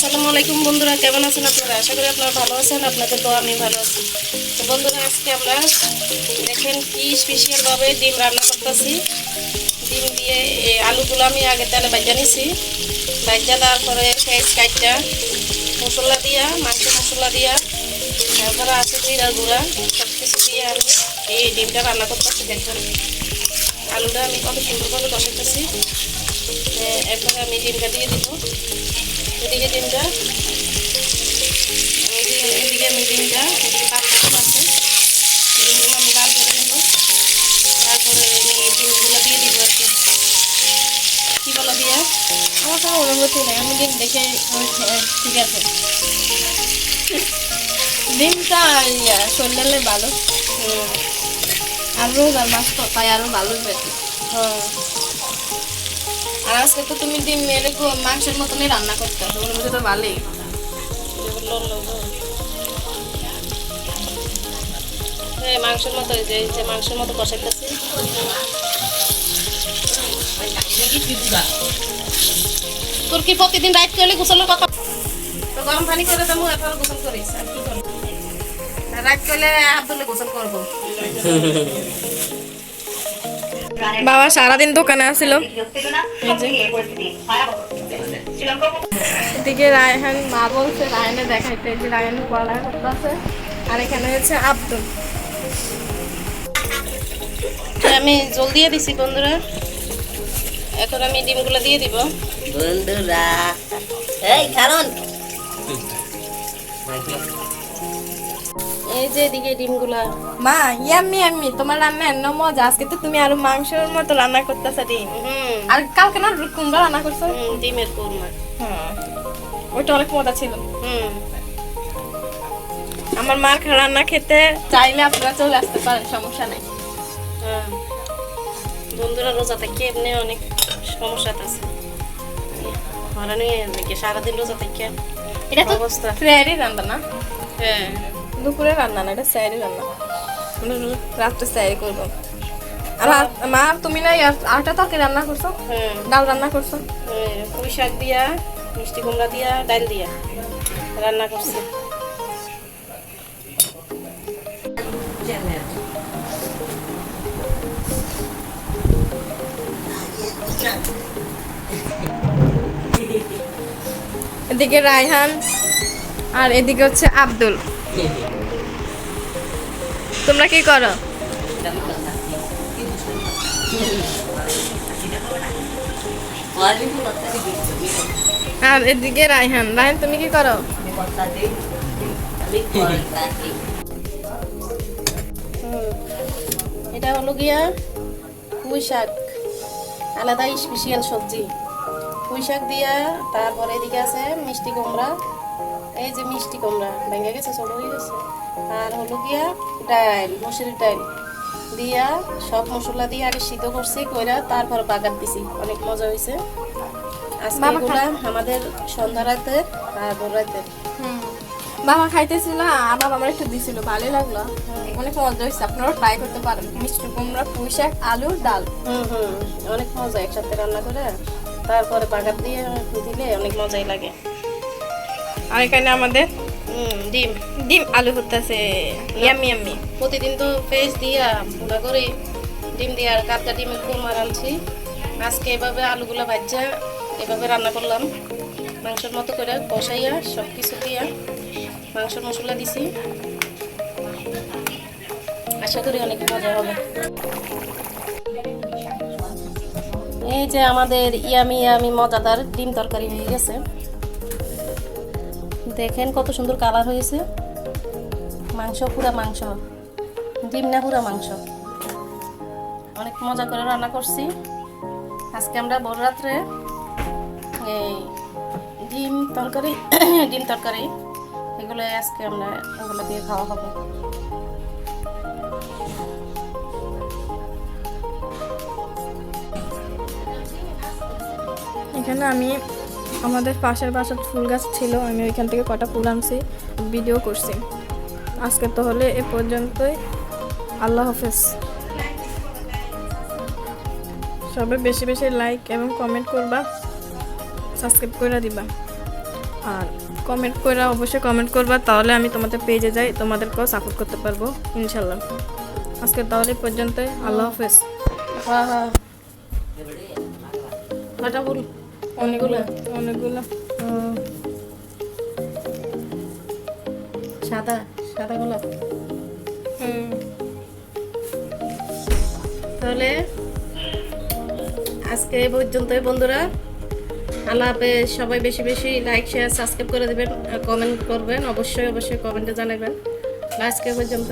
আসসালামু আলাইকুম বন্ধুরা, কেমন আছেন আপনারা? আশা করি আপনারা ভালো আছেন। আপনাদের তো আমি ভালো আছি। তো বন্ধুরা, আজকে আমরা দেখেন কি স্পেশালভাবে ডিম রান্না করতেছি। ডিম দিয়ে এই আলুগুলো আমি আগে তেলে ভাজা নিছি। ভাজা তারপরে পেঁয়াজ কাটটা মশলা দিয়া, মাংস মশলা দিয়া, তারপরে আছে জিরা গুঁড়া, সব কিছু দিয়ে আমি এই ডিমটা রান্না করতেছি। দেখেন আলুটা আমি কত সুন্দরভাবে বসাইতেছি। এরপরে আমি ডিমটা দিয়ে দিব। এদিকে ডিমটা এদিকে আমি ডিমটা এদিকে পাঁচফোড়ন আছে, ডিমগুলো আমি লাল করে নেব। তারপরে ডিমগুলো দিয়ে দিব আর কি বলো দিয়ে আমার কোনো অনুভূতি নেই, আমি ডিম দেখে ঠিক আছে। ডিমটা চললে ভালো, আলু আর মাছ তো তাই আরো ভালো বেশি। হ্যাঁ, আর আজকে তো তুমি ডিম এরকম মাংসের মতনই রান্না করতে হবে, ওর মধ্যে তো ভালোই। হ্যাঁ, মাংসের মতো যে মাংসের মতো কষাইতেছি। তোর কি প্রতিদিন রাইট করলে গোসলের কথা? তো গরম পানি করে দেবো, এরপর গোসল করিস। আর কি করবো, রাইট করলে আব্দুল্লে গোসল করবো। বাবা সারাদিন দোকানে আসছিল। এদিকে রায়হান মা বলছে রায়হানে দেখাইতে, যে রায়হান পড়ালেখা করতেছে। আর এখানে হচ্ছে আব্দুল। আমি জল দিয়ে দিছি বন্ধুরা, এখন আমি ডিমগুলো দিয়ে দিব। বন্ধুরা এই কারণ এই যে এদিকে ডিমগুলা। মা ইয়াম্মি তোমার রান্না এন্ন মজা, আজকে তো তুমি আরো মাংসের মতো রান্না করতেছো ডিম। আর কালকে না কুমড়া রান্না করছো। ডিমের কোরমা। ওইটা অনেক মজা ছিল। হুম, আমার মার রান্না খেতে চাইলে আপনারা চলে আসতে পারেন, সমস্যা নেই। হ্যাঁ বন্ধুরা, রোজা থেকে এমনি অনেক সমস্যা আছে। হরানি নাকি সারাদিন রোজা থেকে এটা তো অবস্থা। ফ্রাইডে রান্না না, হ্যাঁ দুপুরে রান্না না, এটা স্যারি রান্না। আমরা রাত্রে স্যারি করবো। আর মা তুমি না আটা তরকারি রান্না করছো, হ্যাঁ, ডাল রান্না করছো। পুঁই শাক দিয়া, মিষ্টি কুমড়া দিয়া, ডাল দিয়া রান্না করছি। এদিকে রায়হান আর এদিকে হচ্ছে আব্দুল। তোমরা কি করো? আর এদিকে রায়হান তুমি কি করো? এটা হলো গিয়া পুঁই শাক, আলাদা স্পেশাল সবজি। পুঁই শাক দিয়া, তারপরে এদিকে আছে মিষ্টি কুমড়া। এই যে মিষ্টি কুমড়া ভেঙে গেছে, ছোট হয়ে গেছে। আর হলো গিয়া ডাল, মসুরির ডাল দিয়া সব মশলা দিয়ে আগে সিদ্ধ করছি, কইরা তারপর বাগার দিছি। অনেক মজা হয়েছে। আজকে এগুলা আমাদের সন্ধ্যা রাতে আর ভোর রাতে। বাবা খাইতেছিল, বাবা আমার একটু দিছিল, ভালোই লাগলো, অনেক মজা হয়েছে। আপনারাও ট্রাই করতে পারেন। মিষ্টি কুমড়া, পুঁই শাক, আলুর ডাল। অনেক মজা, একসাথে রান্না করে তারপরে বাগার দিয়ে দিলে অনেক মজাই লাগে। আর এখানে আমাদের ডিম ডিম আলু হতেছে, ইয়াম্মি ইয়াম্মি। প্রতিদিন তো পেঁয়াজ দিয়া গুঁড়া করে ডিম দিয়ে আর কাঁচা ডিমের কোরমা রাঁধছি। আজকে এভাবে আলুগুলো ভাজা এভাবে রান্না করলাম, মাংসের মতো করে কষাইয়া সব কিছু দিয়া মাংসের মশলা দিছি। আশা করি অনেক মজা হবে। এই যে আমাদের ইয়ামি ইয়ামি মজাদার ডিম তরকারি হয়ে গেছে। দেখেন কত সুন্দর কালার হয়েছে। মাংস পুরা মাংস, ডিম না পুরা মাংস। অনেক মজা করে রান্না করছি আজকে আমরা ভোর রাত্রে। এই ডিম তরকারি ডিম তরকারি এগুলো আজকে আমরা এগুলো দিয়ে খাওয়া হবে। এখানে আমি আমাদের পাশের বাসার ফুল গাছ ছিল, আমি ওইখান থেকে কটা ফুল আনছি, ভিডিও করছি। আজকে তাহলে এ পর্যন্তই। আল্লাহ হাফেজ। সবাই বেশি বেশি লাইক এবং কমেন্ট করবা, সাবস্ক্রাইব করে দিবা। আর কমেন্ট করে অবশ্যই কমেন্ট করবা, তাহলে আমি তোমাদের পেজে যাই, তোমাদেরকেও সাপোর্ট করতে পারবো ইনশাল্লাহ। আজকে তাহলে এই পর্যন্তই, আল্লাহ হাফেজ। হ্যাঁ হ্যাঁ কটা ফুল অনেকগুলো অনেকগুলো সাদা সাদা গোলাপ। তাহলে আজকে এই পর্যন্তই বন্ধুরা, আল্লাহ হাফেজ। সবাই বেশি বেশি লাইক শেয়ার সাবস্ক্রাইব করে দেবেন, কমেন্ট করবেন, অবশ্যই অবশ্যই কমেন্টে জানাবেন। আজকে পর্যন্ত।